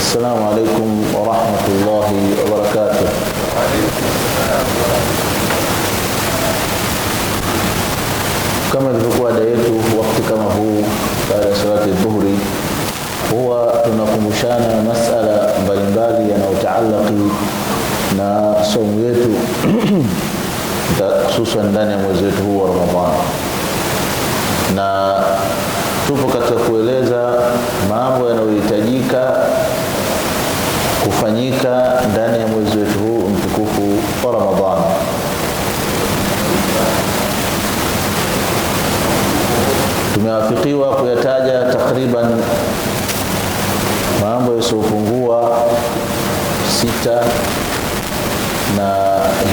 السلام عليكم ورحمة الله وبركاته. Kama ilivyokuwa ada yetu wakati kama huu baada ya salati dhuhuri, huwa tunakumbushana masala mbalimbali yanayotaalaki na somo yetu hususan ndani ya mwezi wetu huu wa Ramadhani, na tupo katika kueleza mambo yanayohitajika kufanyika ndani ya mwezi wetu huu mtukufu wa Ramadhani. Tumewafikiwa kuyataja takriban mambo yasiyopungua 6, na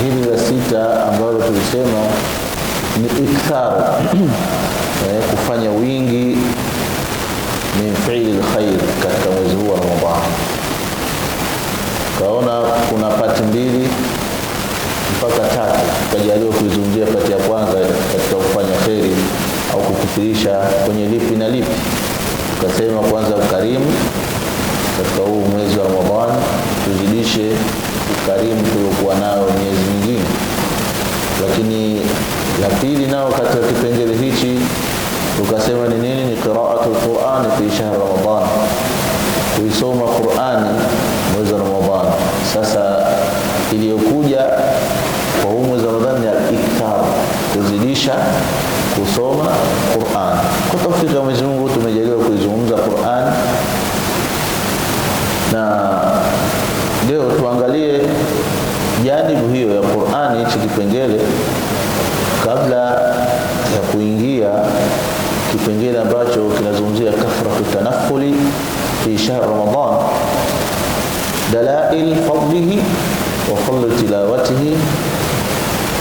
hili la 6 ambalo tulisema ni ikthar kufanya wingi min fi'li alkhair katika mwezi huu wa Ramadhani. Kaona kuna pati 2 mpaka 3, tukajaliwa kuizungumzia pati ya kwanza katika kufanya khairi au kukufirisha kwenye lipi na lipi. Tukasema kwanza ukarimu katika huu mwezi wa Ramadhani, tuzidishe ukarimu tuliokuwa nao miezi mingine. Lakini la pili nao katika kipengele hichi tukasema ni nini? Ni qira'atul Qur'an fi shahr Ramadan, kuisoma Qur'ani mwezi wa Ramadhani. Sasa iliyokuja kwa huu mwezi wa Ramadhani ni al-ikthar, kuzidisha kusoma Qur'an. Kwa tawfiki ya Mwenyezi Mungu tumejaliwa kuizungumza Qur'an, na leo tuangalie janibu hiyo ya Qur'ani, hichi kipengele, kabla ya kuingia kipengele ambacho kinazungumzia kathratu tanaffuli fi shahr Ramadan, dalail fadlihi wa fadl tilawatihi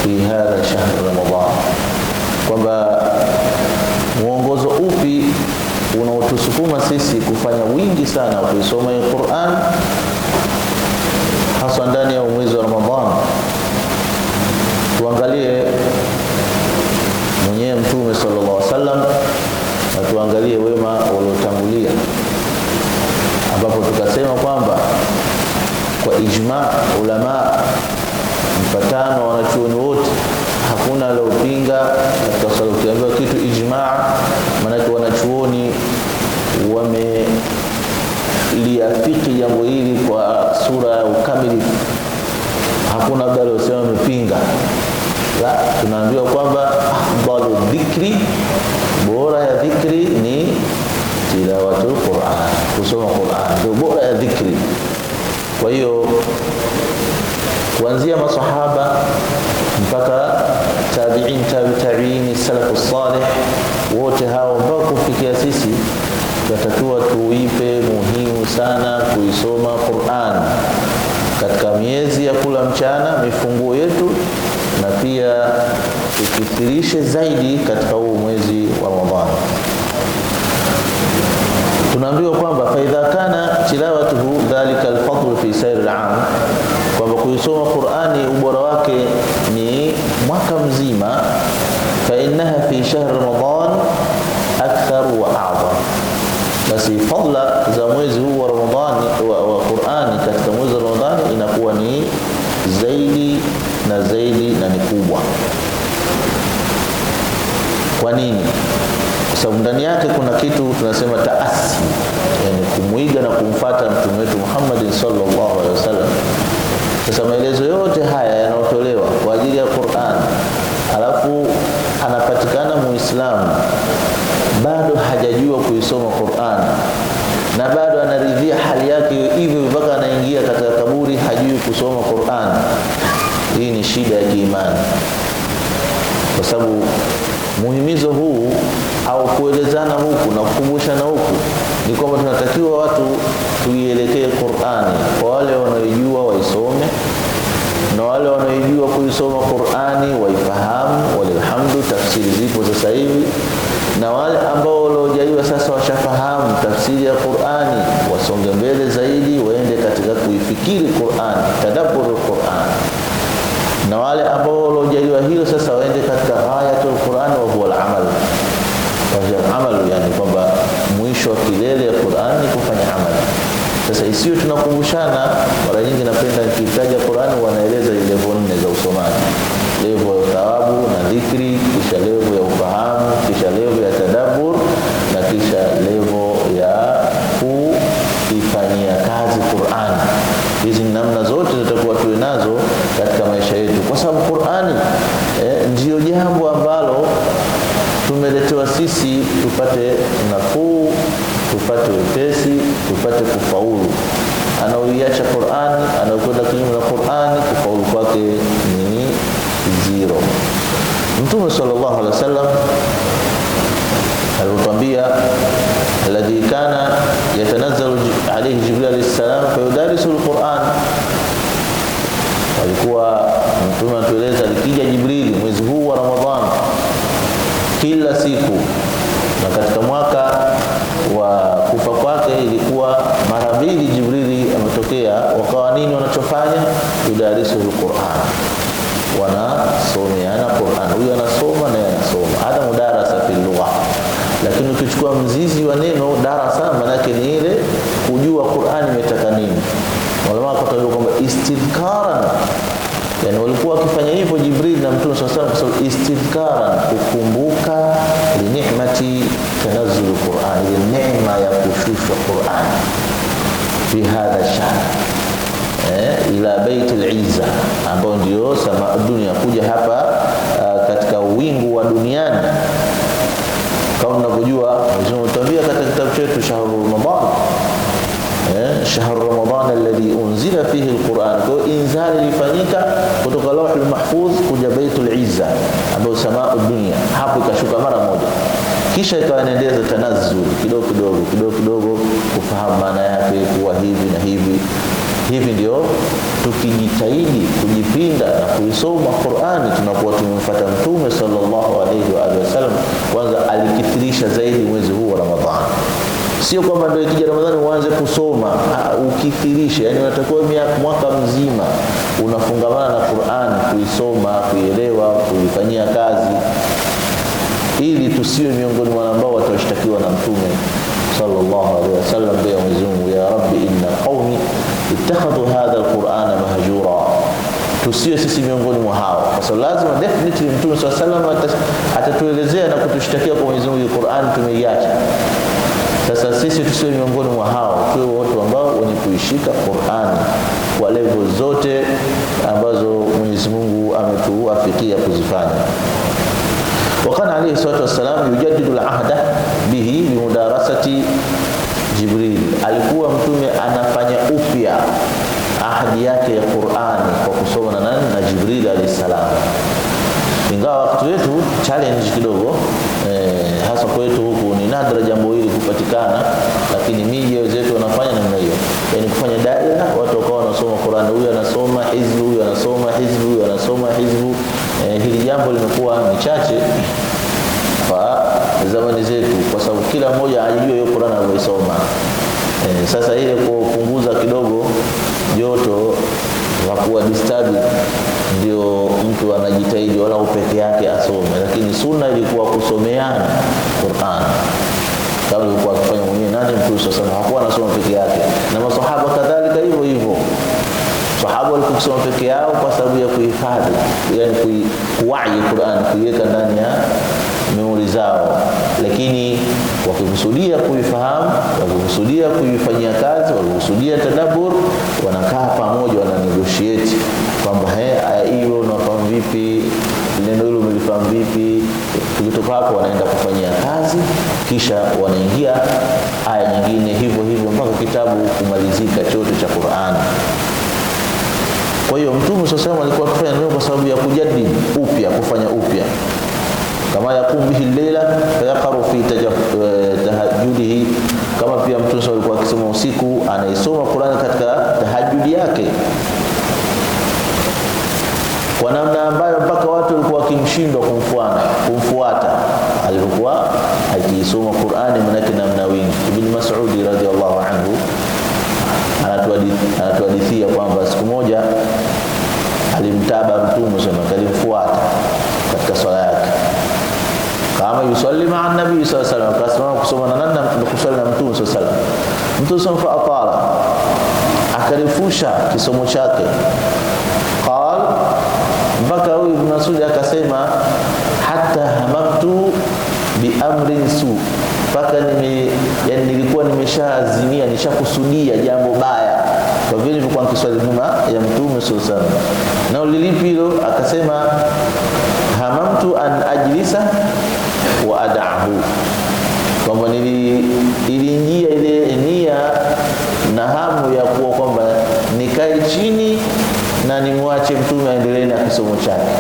fi hadha shahr Ramadan, kwamba mwongozo upi unaotusukuma sisi kufanya wingi sana kuisoma hii Qur'an hasa ndani ya mwezi wa Ramadhani. Tuangalie mwenyewe Mtume sallallahu alaihi wasallam na tuangalie wema waliotangulia, ambapo tukasema kwamba kwa ijma ulama, mpatano wa wanachuoni wote, hakuna aliyopinga katika swala. Ukiambiwa kitu ijma, maana wanachuoni wameliafiki jambo hili kwa sura ya ukamilifu, hakuna bali useme wamepinga. La, tunaambiwa kwamba afdalu dhikri, bora ya dhikri ni tilawatul Qur'an, kusoma Qur'an ndio bora ya dhikri. Kwa hiyo kuanzia masahaba mpaka tabi'in, tabi'in, salafus salih, wote hao mpaka kufikia sisi, tunatakiwa tuipe muhimu sana kuisoma Qur'an katika miezi ya kula mchana, mifunguo yetu, na pia tukithirishe zaidi katika huu mwezi wa Ramadhani. Tunaambiwa kwamba fa idha kana tilawatuhu dhalika al-fadl fi sayr al-'am, kwamba kuisoma Qur'ani ubora wake ni mwaka mzima, fa innaha fi shahr Ramadan akthar wa a'zam, basi fadla za mwezi huu wa Ramadhani wa Qur'ani katika mwezi wa Ramadhani inakuwa ni zaidi na zaidi na ni kubwa. Kwa nini? Kwa sababu ndani yake kuna kitu tunasema taasi, yani kumuiga na kumfuata mtume wetu Muhammad sallallahu alaihi wasallam. Sasa maelezo yote haya yanayotolewa kwa ajili ya Qur'an, alafu anapatikana Muislamu bado hajajua kuisoma Qur'an, na bado anaridhia hali yake hivyo mpaka anaingia katika kaburi hajui kusoma Qur'an. Hii ni shida ya kiimani, kwa sababu muhimizo huu au kuelezana huku na kukumbushana huku ni kwamba tunatakiwa watu tuielekee Qur'ani, kwa wale wanaojua waisome na wale wanaojua kuisoma Qur'ani waifahamu, walhamdu, tafsiri zipo sasa hivi, na wale ambao waliojaliwa sasa washafahamu tafsiri ya Qur'ani wasonge mbele zaidi, waende katika kuifikiri Qur'ani, tadabbur Qur'an, na wale ambao waliojaliwa hilo sasa waende katika ghayatul Qur'an wa huwa al-amal. Kwa hiyo amal, yani kwamba mwisho wa kilele ya Qur'an ni kufanya amali. Sasa isiyo tunakumbushana, mara nyingi napenda nikitaja Qur'an wanaeleza ile level 4 za usomaji. Level ya thawabu na dhikri, kisha level ya ufahamu, kisha level ya tadabbur, na kisha level ya kuifanyia kazi Qur'an. Hizi namna zote zitakuwa tuwe nazo katika maisha yetu, kwa sababu Qur'ani ndio jambo ambalo tumeletewa sisi tupate nafuu, tupate wepesi, tupate kufaulu. Anaoiacha Qur'ani, anaokwenda kinyume na Qur'ani, kufaulu kwake ni zero. Mtume sallallahu alaihi wasallam alituambia, alladhi kana yatanazzalu alayhi Jibril alayhi salam fayudarisu al-Qur'an. Alikuwa mtume atueleza, alikija Jibril mwezi huu wa Ramadhan kila siku, na katika mwaka wa kufa kwake ilikuwa mara mbili Jibril ametokea. Wakawa nini wanachofanya? Yudarisu al-Qur'an, wanasomeana Qur'an, huyu anasoma na yeye anasoma. Hata mudarasa fil lugha, lakini ukichukua mzizi wa neno darasa, maana yake ni ile kujua Qur'an imetaka nini. Wala wakati kwamba istidhkaran, yani walikuwa wakifanya hivyo Jibril na Mtume sallallahu alaihi wasallam, istidhkaran, kukumbuka li ni'mati tanazzul Qur'an, ile neema ya kushushwa Qur'an fi hadha shahr ila bait al-izza, ambao ndio sama dunia, kuja hapa katika wingu wa duniani. Kama mnavyojua tunatambia katika kitabu chetu shahru Ramadan, shahru Ramadan alladhi unzila fihi al-Qur'an. Kwa inzali ilifanyika kutoka Lawhul Mahfuz kuja Baitul Izza, ambao samaa dunia, hapo ikashuka mara moja, kisha ikawa inaendelea tanazzul kidogo kidogo kufahamu maana yake, kuwa hivi na hivi. Hivi ndio tukijitahidi kujipinda na kuisoma Qur'ani, tunakuwa tumemfuata Mtume sallallahu alaihi wa sallam. Kwanza alikithirisha zaidi mwezi huu wa Ramadhani. Sio kwamba ndio ikija Ramadhani uanze kusoma, ukithirisha. Yani unatakiwa mwaka mzima unafungamana na Qur'ani, kuisoma, kuielewa, kuifanyia kazi, ili tusiwe miongoni mwa ambao watashtakiwa na Mtume sallallahu alaihi wasallam kwa Mwenyezi Mungu, ya Rabbi inna qaumi ittakhadhu hadha alqur'ana mahjura. Tusiwe sisi miongoni mwa hao, kwa sababu lazima definitely Mtume sallallahu alaihi wasallam atatuelezea na kutushtakia kwa Mwenyezi Mungu, Qur'an tumeiacha. Sasa sisi tusiwe miongoni mwa hao, tuwe watu ambao wenye kuishika Qur'an kwa level zote ambazo Mwenyezi Mungu ametuafikia kuzifanya. Wakana alayhi salatu wassalam yujaddidu al-ahda bihi limudarasati Jibril. Alikuwa Mtume anafanya upya ahadi yake ya Qur'ani kwa kusoma na nani? Na Jibril alayhi salam. Ingawa wakati wetu challenge kidogo, hasa kwetu huku ni nadra jambo hili kupatikana, lakini miji wenzetu wanafanya namna hiyo, yani kufanya daira, watu wakawa wanasoma Qur'an, huyu anasoma hizbu, huyu anasoma hizbu, huyu anasoma hizbu. Hili jambo limekuwa ni chache kwa zamani zetu, kwa sababu kila mmoja anajua hiyo Qur'an anayosoma. Sasa ile kupunguza kidogo joto la kuwa disturb, ndio mtu anajitahidi wala upeke yake asome, lakini sunna ilikuwa kusomeana Qur'an kama alikuwa akifanya mwenyewe nani Mtume sasa, hakuwa anasoma peke yake, na maswahaba kadhalika hivyo hivyo. Sahaba walikuwa kusoma peke yao kwa sababu ya kuhifadhi, yani kuwahi Qur'an, kuiweka ndani ya memori zao, lakini wakikusudia kuifahamu, wakikusudia kuifanyia kazi, wakikusudia tadabbur, wanakaa pamoja, wana negotiate kwamba aya hiyo unafahamu vipi, neno hilo umelifahamu vipi. Tukitoka hapo wanaenda kufanyia kazi, kisha wanaingia aya nyingine, hivyo hivyo mpaka kitabu kumalizika chote cha Qur'an. Kwa hiyo Mtume sasa alikuwa akifanya neno kwa sababu ya kujadili upya, kufanya upya. Kama yakum bihi al-layla fayaqru fi tahajjudihi, kama pia Mtume alikuwa akisoma usiku, anaisoma Qur'an katika tahajjudi yake kwa namna ambayo mpaka watu walikuwa wakimshindwa kumfuata. Alikuwa akisoma Qur'an manake namna wingi. Ibn Mas'ud radhiyallahu anhu anatuhadithia kwamba siku moja alimtaba Mtume sana, alimfuata katika swala yake, kama yusalli ma'a nabii sallallahu alaihi wasallam, akasema kusoma na kusali na Mtume sallallahu alaihi wasallam. Mtume sallallahu atala, akarefusha kisomo chake. Qal, mpaka huyu Ibn Mas'ud akasema hatta hamamtu bi amrin su, mpaka yani nilikuwa nimeshaazimia, nishakusudia jambo baya, kwa vile nilikuwa nikiswali nyuma ya Mtume sallallahu alaihi wasallam. Na ulilipi hilo? Akasema hamamtu an ajlisa wa ad'ahu, kwamba iliingia ile nia na hamu ya kuwa kwamba nikae chini na nimwache Mtume aendelee na kisomo chake.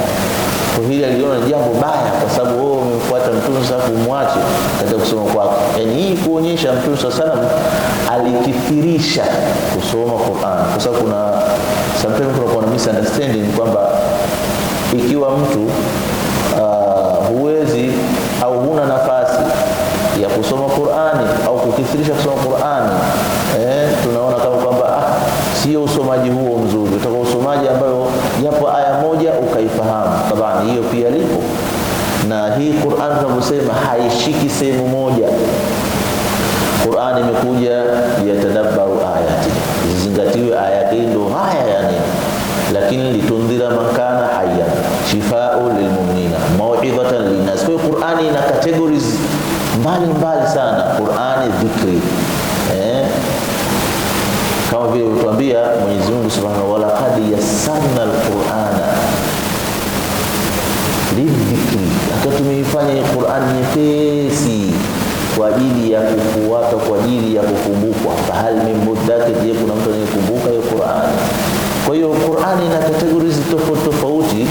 Kwa hili aliona jambo baya, kwa sababu wao umemfuata Mtume sasa kumwache katika kusoma kwake. Yani hii kuonyesha Mtume sallallahu alikithirisha kusoma Qur'an, kwa sababu kuna sometimes kuna misunderstanding kwamba ikiwa mtu huwezi au huna nafasi ya kusoma Qur'ani au kukithirisha kusoma Qur'ani, tunaona kama kwamba sio usomaji huo mzuri. Utakuwa usomaji ambayo japo aya moja ukaifahamu. Tabani hiyo pia lipo. Na hii Qur'an tunavyosema haishiki sehemu moja. Qur'an imekuja yatadabbaru ayati, zingatiwe aya ndo haya yani, lakini litundhira man kana hayyan shifaa'u lilmu'minina mau'izatan linnas. Kwa Qur'ani ina categories mbali sana. Qur'ani dhikri, kama vile utuambia Mwenyezi Mungu Subhanahu wa Ta'ala, qad yassarna al-Qur'ana lidhikri, akatumifanya Qur'an nyepesi kwa ajili ya kufuata, kwa ajili ya kukumbukwa. Bahal min muddakir, je, kuna mtu anayekumbuka hiyo Qur'an? Kwa hiyo Qur'an ina categories tofauti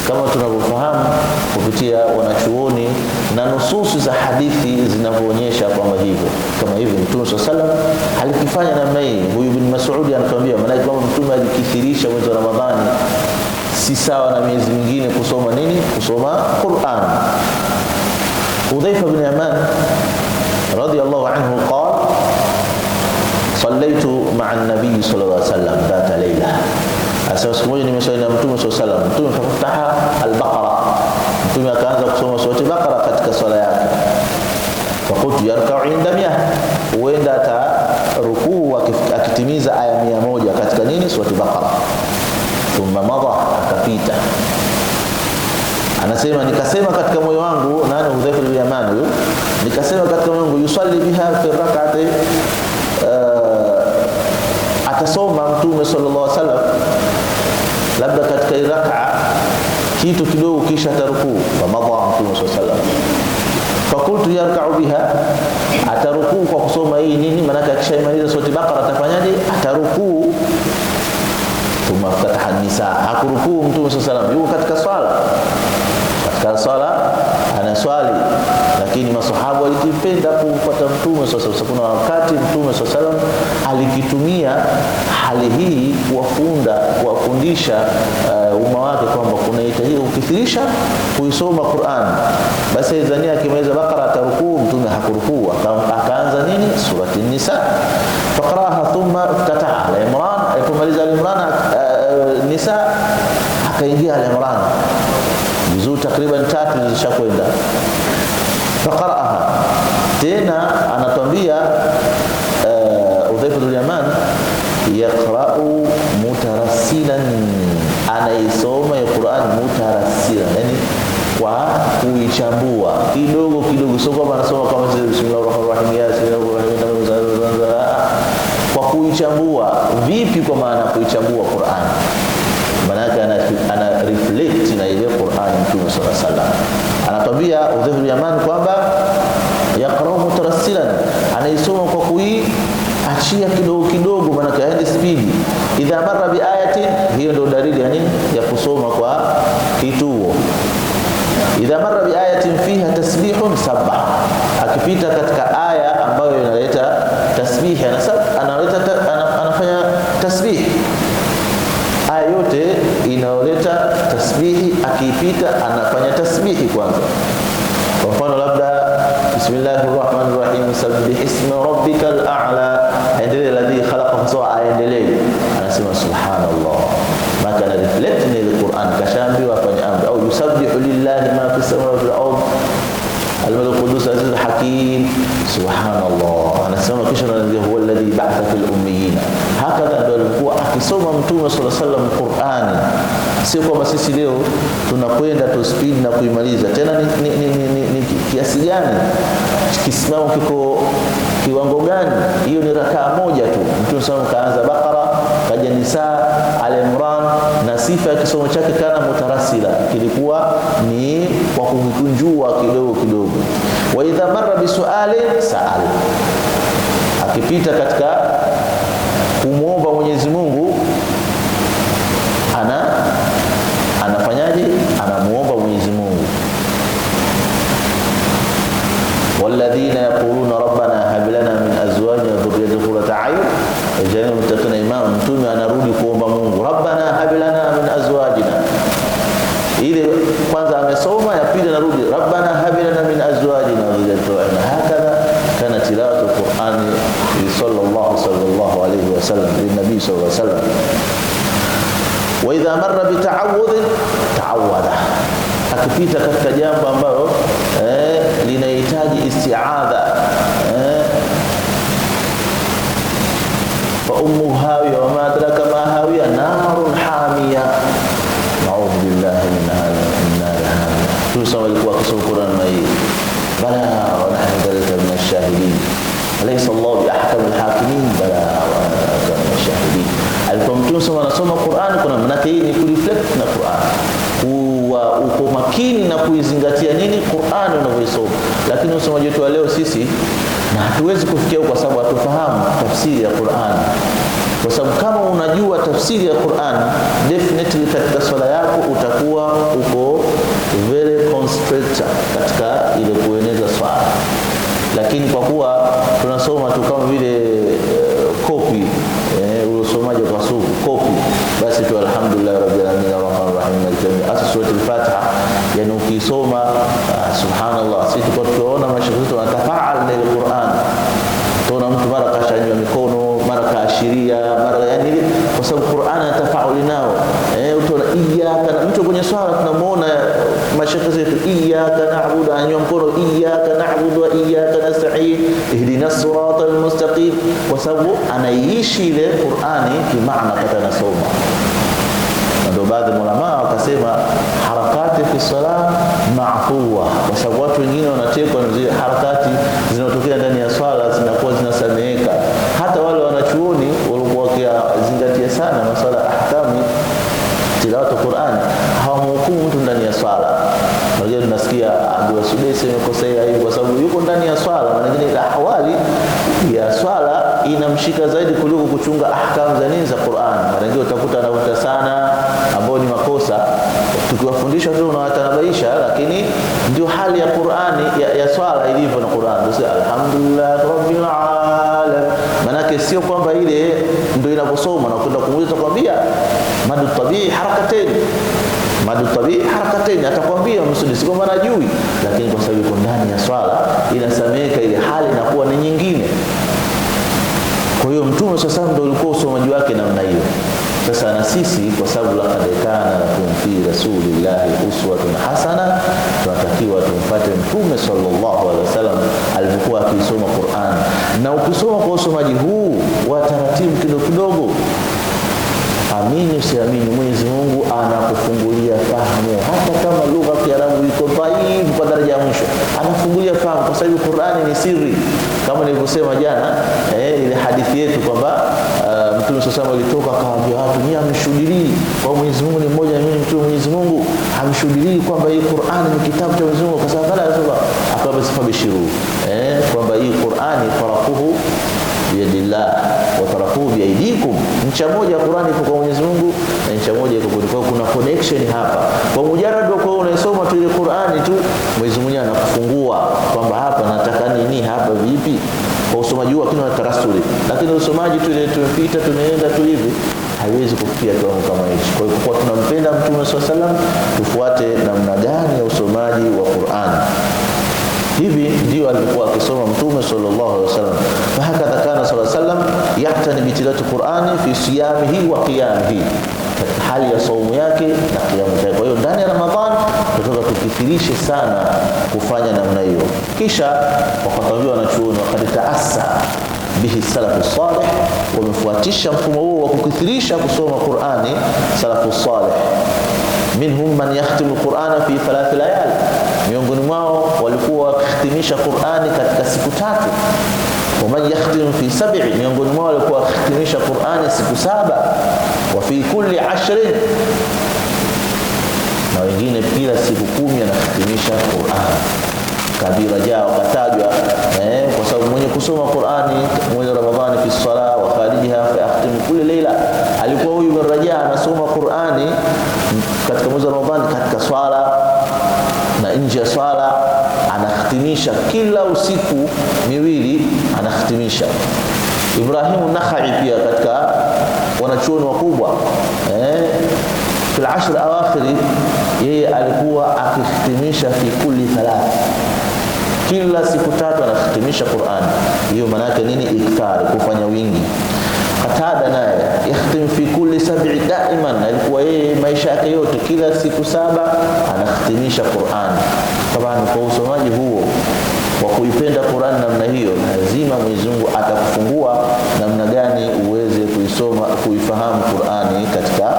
kama tunavyofahamu kupitia wanachuoni na nususu za hadithi zinavyoonyesha kwamba hivyo. Kama hivi Mtume sallallahu alikifanya namna hii. Huyu Ibn Mas'ud anatuambia maana kwamba Mtume alikithirisha mwezi wa Ramadhani, si sawa na miezi mingine kusoma nini? Kusoma Qur'an. Hudhaifa bin Yaman radiyallahu anhu qala sallaitu ma'a an-nabiy sallallahu alaihi wasallam dhata layla. Asema siku moja nimeswali na Mtume sallallahu alaihi wasallam. Mtume akafutaha al-Baqara, Mtume akaanza kusoma sura al-Baqara katika swala yake. Fakutu yarka'u inda 100, huenda atarukuu akitimiza aya 100 katika nini? Sura al-Baqara. Thumma madha, akapita. Anasema nikasema katika moyo wangu, nani? Hudhaifa bin Yaman huyo. Nikasema katika moyo wangu, yusalli biha fi rak'ati, atasoma Mtume sallallahu alaihi wasallam labda katika rak'a kitu kidogo kisha tarukuu. Famadha Mtume sallallahu alaihi wasallam, fakultu yarka'u biha, atarukuu kwa kusoma hii nini? Maana akishaimaliza sura al-Baqara atafanyaje? Atarukuu. Thumma fataha an-nisa, hakurukuu Mtume sallallahu alaihi wasallam, yuko katika swala anaswali, lakini masahaba walikipenda kumfuata Mtume sallallahu alaihi wasallam. Kuna wakati Mtume sallallahu alaihi wasallam alikitumia hali hii kuwafundisha umma wake kwamba kuna hitajika kukithirisha kuisoma Qur'an. Basi Tanzania akimaliza Baqara atarukuu, Mtume hakurukuu, akaanza nini? Surati an-Nisa. Faqaraha thumma iftataha al-Imran, alipomaliza al-Imran Nisa akaingia al-Imran, juzuu takriban 3 zishakwenda. Faqaraha tena, anatuambia Hudhaifa bin Yaman, yaqra'u mutarassilan, anaisoma Qur'an mutarassilan, yani kwa kuichambua kidogo, sio kama anasoma kama bismillahirrahmanirrahim ya kwa kuichambua. Vipi? Kwa maana kuichambua Qur'an, maana yake ana reflect na ile Qur'an. Mtume sallallahu alaihi wasallam anatuambia Hudhaifa bin Yaman kwamba yaqra'u mutarassilan, anaisoma kwa kuiachia kidogo, maana kaende speed. Idha marra bi ayatin, hiyo ndio dalili ya nini? Ya kusoma kwa kituo. Idha marra bi ayatin fiha tasbihun sabah, akipita katika aya ambayo inaleta tasbih, anafanya tasbih. Aya yote inaoleta tasbihi, akipita anafanya tasbihi kwanza. Kwa mfano labda bismillahirrahmanirrahim, sabbih isma rabbikal a'la, endelee ladhi khalaqa faswa, aendelee anasema subhanallah. Maka na reflect ni al-Qur'an, kashambiwa afanye amri, au yusabbihu lillahi ma fi samawati wal ardh al-malik qudus aziz hakim, subhanallah. anasema kisha anaambia huwa alladhi ba'atha fil ummiyina. Hakadha ndio alikuwa akisoma Mtume sallallahu alaihi wasallam Qur'ani. Sio kwamba sisi leo tunakwenda tu speed na kuimaliza. Tena ni kiasi gani? Kisimamo kiko kiwango gani? Hiyo ni rakaa moja tu. Mtume sallallahu kaanza Baqara, kaja Nisa, Al-Imran, na sifa ya kisomo chake kana mutarasila, kilikuwa ni kwa kukunjua kidogo kidogo. Wa idha marra bisuali sa'al, akipita katika kumuomba Mwenyezi Mungu anafanyaje? Anamuomba Mwenyezi Mungu. Walladhina yaquluna rabbana hab lana min azwajina wa dhurriyyatina qurrata a'yun waj'alna muttaqina imama. Mtume anarudi kuomba Mungu, rabbana hab lana min azwajina. Ile kwanza amesoma, ya pili anarudi rabbana hab lana min azwajina wa dhurriyyatina. Hakadha kana tilawatu Qur'ani sallallahu alayhi wasallam linabii sallallahu alayhi wasallam. Wa idha marra bi ta'awudh ta'awadha, akipita katika jambo ambalo linahitaji isti'adha, fa ummu hawiya wa ma adraka ma hawiya narun hamiya, na'udhu billahi min hadha. Tusoma alikuwa kusoma Qur'an mai bala wa nahnu dhalika min ash-shahidin alaysa Allah bi ahkamil hakimin bala wa nahnu min ash-shahidin. Alikuwa Mtume anasoma Qur'an, kuna maana hii ni kureflect na Qur'an, uko makini na kuizingatia nini Qur'an unavyoisoma. Lakini usomaji wetu leo sisi, na hatuwezi kufikia kwa sababu hatufahamu tafsiri ya Qur'an. Kwa sababu kama unajua tafsiri ya Qur'an, definitely katika swala yako utakuwa uko very concentrated katika ile kueneza swala. Lakini kwa kuwa tunasoma tu kama vile copy, usomaji kwa copy, basi tu alhamdulillah rabbil alamin arrahmanir rahim maliki sura al-Fatiha. Yani ukisoma subhanallah, sisi tunaona mashaikh wetu wanatafaal na Qur'an, tuna mtu mara kashanywa mikono, mara kaashiria, mara yani, kwa sababu Qur'an anatafauli nao. Utaona iyyaka, mtu kwenye swala tunamuona mashaikh zetu, iyyaka na'budu, anywa mkono, iyyaka na'budu wa iyyaka nasta'in ihdinas siratal mustaqim, kwa sababu anaishi ile Qur'ani kimaana kata nasoma. Ndio baadhi ya ulama wakasema harakati fi salat ma'fuwa, kwa sababu watu wengine wanatekwa na zile harakati zinatokea ndani ya swala zinakuwa zinasameheka. Hata wale wanachuoni walikuwa wakizingatia sana masuala ahkami tilawatu Qur'an, hawamhukumu mtu ndani ya swala. Unajua tunasikia Abdul Sudais amekosea hivi kwa sababu yuko ndani ya swala, na nyingine ahwali ya swala inamshika zaidi kuliko kuchunga ahkamu za nini za Qur'an. Mara nyingine utakuta anavuta sana ambao ni makosa, tukiwafundisha tu na watanabaisha, lakini ndio hali ya Qur'ani ya swala ilivyo na Qur'an. Ndio alhamdulillah rabbil alamin, maana sio kwamba ile ndio inaposoma na kwenda kumuuliza kwambia madu tabii harakateni, madu tabii harakateni, atakwambia msudi sio maana ajui, lakini kwa sababu ndani ya swala inasameka, ile hali inakuwa ni nyingine. Kwa hiyo Mtume sasa ndio ulikuwa usomaji wake namna hiyo. Sasa na sisi kwa sababu laqad kana lakum fi rasulillahi uswatun hasana, tunatakiwa tumfuate Mtume sallallahu alaihi wasallam alipokuwa akisoma Qur'an. Na ukisoma kwa usomaji huu wa taratibu kidogo kidogo, amini usiamini, Mwenyezi Mungu anakufungulia fahamu. Hata kama lugha ya Kiarabu iko dhaifu kwa daraja ya mwisho, anafungulia fahamu, kwa sababu Qur'ani ni siri. Kama nilivyosema jana, ile hadithi yetu kwamba Mtume sasa alitoka akawaambia watu, ni amshuhudii kwa Mwenyezi Mungu ni mmoja, na mimi Mtume Mwenyezi Mungu amshuhudii kwamba hii Qur'ani ni kitabu cha Mwenyezi Mungu. Kwa sababu Allah akawasifa bishiru, kwamba hii Qur'ani faraquhu biyadillah wa tarakuhu biaidikum, ncha moja ya Qur'ani iko kwa Mwenyezi Mungu na ncha moja iko kwa, kuna connection hapa. Kwa mujarrad kwa unasoma tu ile Qur'ani tu, Mwenyezi Mungu anakufungua kwamba hapa nataka nini, hapa vipi, kwa usomaji wake na tarasuli. Lakini usomaji tu ile tumepita tumeenda tu hivi haiwezi kufikia kiwango kama hicho. Kwa hiyo kwa tunampenda Mtume sallallahu alaihi wasallam, tufuate namna gani ya usomaji wa Qur'an. Hivi ndio alikuwa akisoma Mtume sallallahu alaihi wasallam. Fa hakadha kana sallallahu alaihi wasallam yahtani bi tilawati Qur'ani fi siyamihi wa qiyamihi, hali ya saumu yake na kiamu chake. Kwa hiyo ndani ya Ramadhan tunataka tukithirishe sana kufanya namna hiyo. Kisha wakatawia wanachuoni wakati taasa bihi salafu salih, wamefuatisha mfumo huo wa kukithirisha kusoma Qur'ani salafu salih. Minhum man yahtimu Qur'ana fi 3 layali, miongoni mwao walikuwa wakihitimisha Qur'ani katika siku 3. Wa man yahtimu fi 7, miongoni mwao walikuwa wakihitimisha Qur'ani siku 7. Wa fi kulli 10, na wengine kila siku 10 anahitimisha Qur'an. Kabira jao katajwa kwa sababu mwenye kusoma Qur'ani mwezi Ramadhani fi sala wa kharijiha fa yahtimu kulli layla. Alikuwa huyu bin Raja anasoma Qur'ani katika mwezi Ramadhani katika swala na nje ya swala, anahitimisha kila usiku miwili anahitimisha. Ibrahim Nakhai pia katika wanachuoni wakubwa fil 10 awakhiri, yeye alikuwa akihitimisha fi kulli 3, kila siku 3 anahitimisha Qur'an. Hiyo maana yake nini? Ikthar, kufanya wingi. Qatada naye yahtim fi kulli 7 daiman, alikuwa yeye maisha yake yote kila siku 7 anahitimisha Qur'an. Tabani kwa usomaji huo wa kuipenda Qur'an namna hiyo, lazima Mwenyezi Mungu atakufungua namna gani uweze kuisoma, kuifahamu Qur'ani. Katika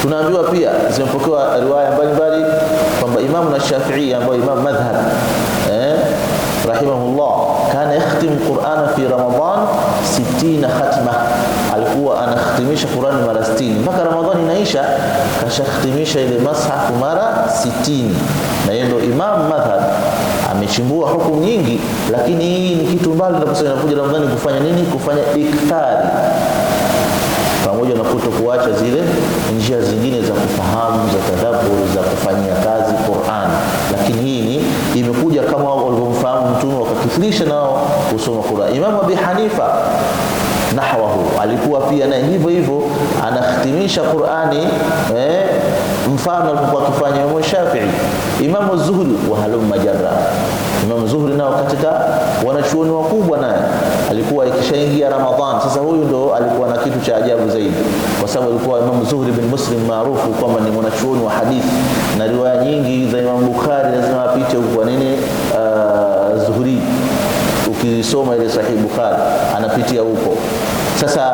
tunaambiwa pia zimepokewa riwaya mbalimbali kwamba Imam Shafi'i ambaye Imam madhhab rahimahullah kana yakhtimu Qur'ana fi Ramadan 60 khatma, alikuwa anahitimisha Qur'ani mara 60 mpaka Ramadhani inaisha, kashahitimisha ile mashafu mara 60. Na yeye ndo Imam madhhab, amechimbua hukumu nyingi, lakini hii ni kitu mbali tunaposema inakuja Ramadhani kufanya nini? Kufanya ikthari, pamoja na kutokuacha zile njia zingine za kufahamu, za tadabbur, za kufanyia kazi Qur'an. Lakini hii ni imekuja kama walivyomfahamu Mtume wakakithirisha nao kusoma Qur'an. Imam Abi Hanifa nahwahu alikuwa pia na hivyo hivyo anahitimisha Qur'ani mfano alikuwa akifanya Imam Shafi'i. Imam Zuhri wa halum majarra, Imam Zuhri nao katika wanachuoni wakubwa, naye alikuwa ikishaingia Ramadhan. Sasa huyu ndo alikuwa na kitu cha ajabu zaidi, kwa sababu alikuwa Imam Zuhri bin Muslim maarufu kwamba ni mwanachuoni wa hadithi, na riwaya nyingi za Imam Bukhari lazima apite kwa nini Zuhri. Ukisoma ile Sahih Bukhari anapitia huko. Sasa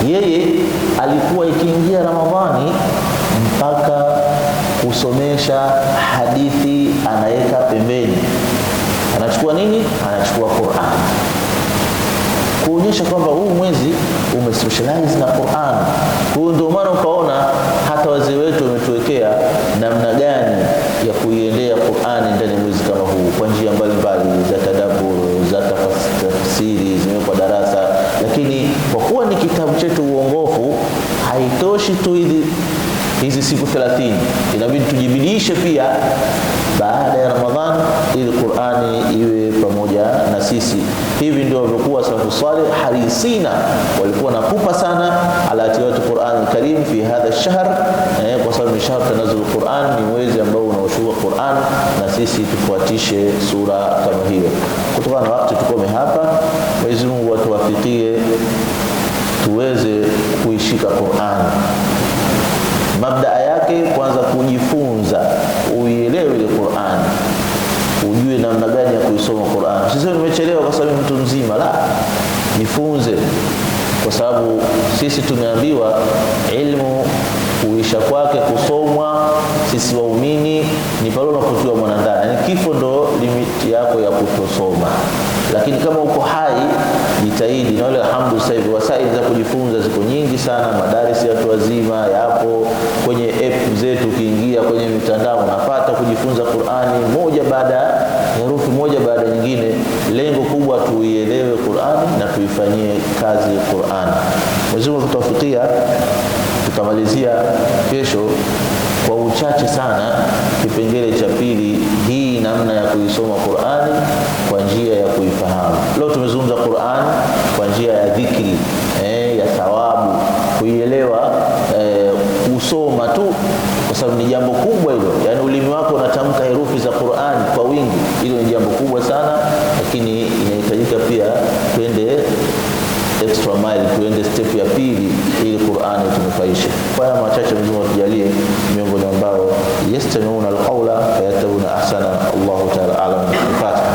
yeye alikuwa ikiingia Ramadhani mpaka kusomesha hadithi anaweka pembeni, anachukua nini? Anachukua Qur'an, kuonyesha kwamba huu mwezi umespecialize na Qur'an. Kwa ndio maana ukaona hata wazee wetu wametuwekea namna gani ya kuiendea Qur'an ndani ya mwezi kama huu, kwa njia mbalimbali za tadabbur, za tafsiri, zimekuwa darasa. Lakini kwa kuwa ni kitabu chetu uongofu, haitoshi tu hizi siku 30, inabidi tujibidishe pia baada ya Ramadhan ili Qur'ani iwe pamoja na sisi. Hivi ndio walikuwa salafu salih harisina, walikuwa nakupa sana ala tilawati Qur'an Karim fi hadha ash-shahr, kwa sababu ni shahr tanazul Qur'an, ni mwezi ambao unaoshuka Qur'an, na sisi tufuatishe sura kama hiyo. Kutokana na wakati tukome hapa, Mwenyezi Mungu atuwafikie tuweze kuishika Qur'an. Mabda yake kwanza kujifunza, uielewe ile Qur'an, ujue namna gani ya kuisoma Qur'an. Sisi nimechelewa kwa sababu mtu mzima, la, jifunze, kwa sababu sisi tumeambiwa ilmu kuisha kwake kusomwa sisi waumini ni pale unapotiwa mwanandani, yani kifo ndo limiti yako ya kutosoma. Lakini kama uko hai, jitahidi. Na wale alhamdulillah sasa hivi wasaili za kujifunza ziko nyingi sana, madarisi ya watu wazima yapo kwenye app zetu. Ukiingia kwenye mitandao unapata kujifunza Qur'ani moja baada herufi moja baada nyingine. Lengo kubwa tuielewe Qur'ani na tuifanyie kazi Qur'ani. Mwenyezi Mungu tuwafikia. Tutamalizia kesho kwa uchache sana kipengele cha pili, hii namna ya kuisoma Qur'ani kwa njia ya kuifahamu. Leo tumezungumza Qur'an kwa njia ya dhikri, ya thawabu, kuielewa, kusoma tu, kwa sababu ni jambo kubwa hilo. Yani ulimi wako unatamka herufi za Qur'an kwa wingi, hilo ni jambo kubwa sana, lakini inahitajika pia twende extra mile, tuende step ya pili ili Qur'ani tunufaishe. Kwa haya machache Mwenyezi Mungu atujalie miongoni ambao yastami'una alqawla fayattabi'una ahsana. Allahu ta'ala a'lam. Fatiha.